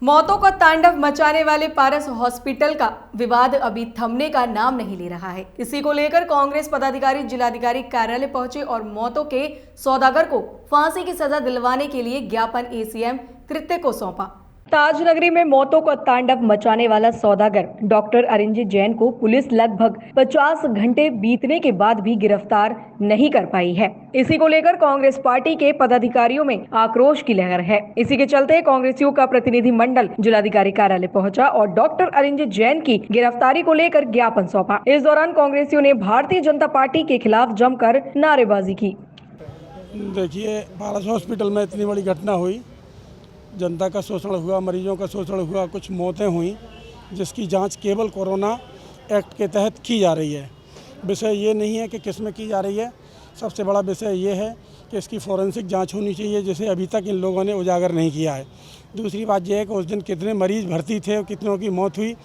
मौतों का तांडव मचाने वाले पारस हॉस्पिटल का विवाद अभी थमने का नाम नहीं ले रहा है। इसी को लेकर कांग्रेस पदाधिकारी जिलाधिकारी कार्यालय पहुंचे और मौतों के सौदागर को फांसी की सजा दिलवाने के लिए ज्ञापन एसीएम कृत्य को सौंपा। ताजनगरी में मौतों का तांडव मचाने वाला सौदागर डॉक्टर अरिंजित जैन को पुलिस लगभग 50 घंटे बीतने के बाद भी गिरफ्तार नहीं कर पाई है। इसी को लेकर कांग्रेस पार्टी के पदाधिकारियों में आक्रोश की लहर है। इसी के चलते कांग्रेसियों का प्रतिनिधि मंडल जिलाधिकारी कार्यालय पहुंचा और डॉक्टर अरिंजित जैन की गिरफ्तारी को लेकर ज्ञापन सौंपा। इस दौरान कांग्रेसियों ने भारतीय जनता पार्टी के खिलाफ जमकर नारेबाजी की। देखिए, पारस हॉस्पिटल में इतनी बड़ी घटना हुई, जनता का शोषण हुआ, मरीजों का शोषण हुआ, कुछ मौतें हुई, जिसकी जांच केवल कोरोना एक्ट के तहत की जा रही है। विषय ये नहीं है कि किस में की जा रही है, सबसे बड़ा विषय ये है कि इसकी फॉरेंसिक जांच होनी चाहिए, जिसे अभी तक इन लोगों ने उजागर नहीं किया है। दूसरी बात यह है कि उस दिन कितने मरीज भर्ती थे और कितनों की मौत हुई,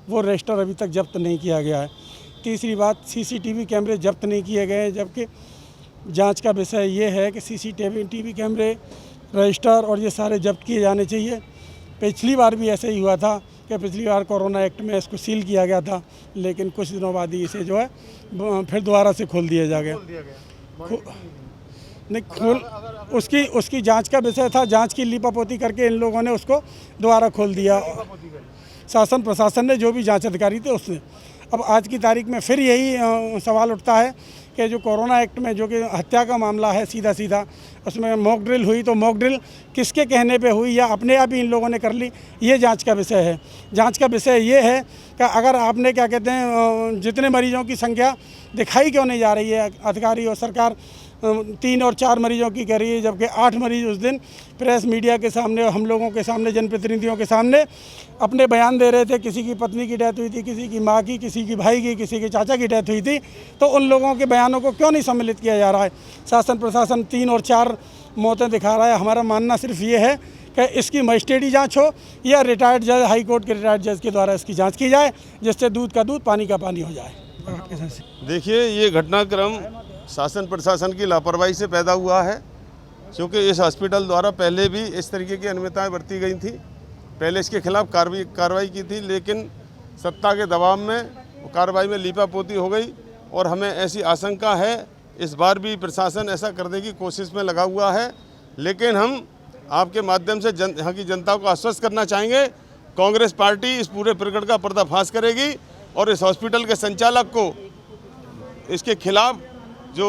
वो रजिस्टर अभी तक जब्त नहीं किया गया है। तीसरी बात, सीसीटीवी कैमरे जब्त नहीं किए गए हैं, जबकि जाँच का विषय ये है कि सीसीटीवी कैमरे, रजिस्टर और ये सारे जब्त किए जाने चाहिए। पिछली बार भी ऐसे ही हुआ था कि पिछली बार कोरोना एक्ट में इसको सील किया गया था, लेकिन कुछ दिनों बाद ही इसे जो है फिर दोबारा से खोल दिया जा गया। नहीं खोल, उसकी जांच का विषय था, जांच की लीपापोती करके इन लोगों ने उसको दोबारा खोल दिया। शासन प्रशासन ने, जो भी जांच अधिकारी थे उसने। अब आज की तारीख में फिर यही सवाल उठता है कि जो कोरोना एक्ट में जो कि हत्या का मामला है, सीधा उसमें मॉक ड्रिल हुई, तो मॉक ड्रिल किसके कहने पे हुई या अपने आप ही इन लोगों ने कर ली, ये जांच का विषय है। जांच का विषय ये है कि अगर आपने क्या कहते हैं, जितने मरीजों की संख्या दिखाई क्यों नहीं जा रही है, अधिकारी और सरकार 3 और 4 मरीजों की कह रही है, जबकि 8 मरीज उस दिन प्रेस मीडिया के सामने, हम लोगों के सामने, जनप्रतिनिधियों के सामने अपने बयान दे रहे थे। किसी की पत्नी की डेथ हुई थी, किसी की माँ की, किसी की भाई की, किसी के चाचा की डेथ हुई थी। तो उन लोगों के बयानों को क्यों नहीं सम्मिलित किया जा रहा है? शासन प्रशासन 3 और 4 मौतें दिखा रहा है। हमारा मानना सिर्फ ये है कि इसकी मजिस्ट्रेटी जाँच हो या रिटायर्ड जज, हाई कोर्ट के रिटायर्ड जज के द्वारा इसकी जाँच की जाए, जिससे दूध का दूध पानी का पानी हो जाए। देखिए, ये घटनाक्रम शासन प्रशासन की लापरवाही से पैदा हुआ है, क्योंकि इस हॉस्पिटल द्वारा पहले भी इस तरीके की अनियमितताएं बरती गई थी। पहले इसके खिलाफ कार्रवाई की थी, लेकिन सत्ता के दबाव में कार्रवाई में लीपापोती हो गई और हमें ऐसी आशंका है इस बार भी प्रशासन ऐसा करने की कोशिश में लगा हुआ है। लेकिन हम आपके माध्यम से यहाँ की जनता को आश्वस्त करना चाहेंगे, कांग्रेस पार्टी इस पूरे प्रकरण का पर्दाफाश करेगी और इस हॉस्पिटल के संचालक को इसके खिलाफ जो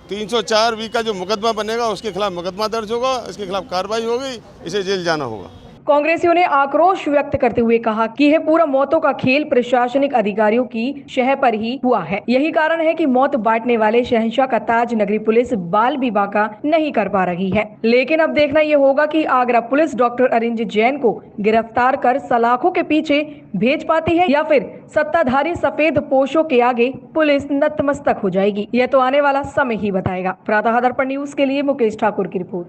304 का जो मुकदमा बनेगा, उसके खिलाफ मुकदमा दर्ज होगा, इसके खिलाफ कार्रवाई होगी, इसे जेल जाना होगा। कांग्रेसियों ने आक्रोश व्यक्त करते हुए कहा कि यह पूरा मौतों का खेल प्रशासनिक अधिकारियों की शह पर ही हुआ है। यही कारण है कि मौत बांटने वाले शहंशाह का ताज नगरी पुलिस बाल विवाह का नहीं कर पा रही है। लेकिन अब देखना यह होगा कि आगरा पुलिस डॉक्टर अरिंजित जैन को गिरफ्तार कर सलाखों के पीछे भेज पाती है या फिर सत्ताधारी सफेद पोशों के आगे पुलिस नतमस्तक हो जाएगी। यह तो आने वाला समय ही बताएगा। प्रातः दर्पण न्यूज के लिए मुकेश ठाकुर की रिपोर्ट।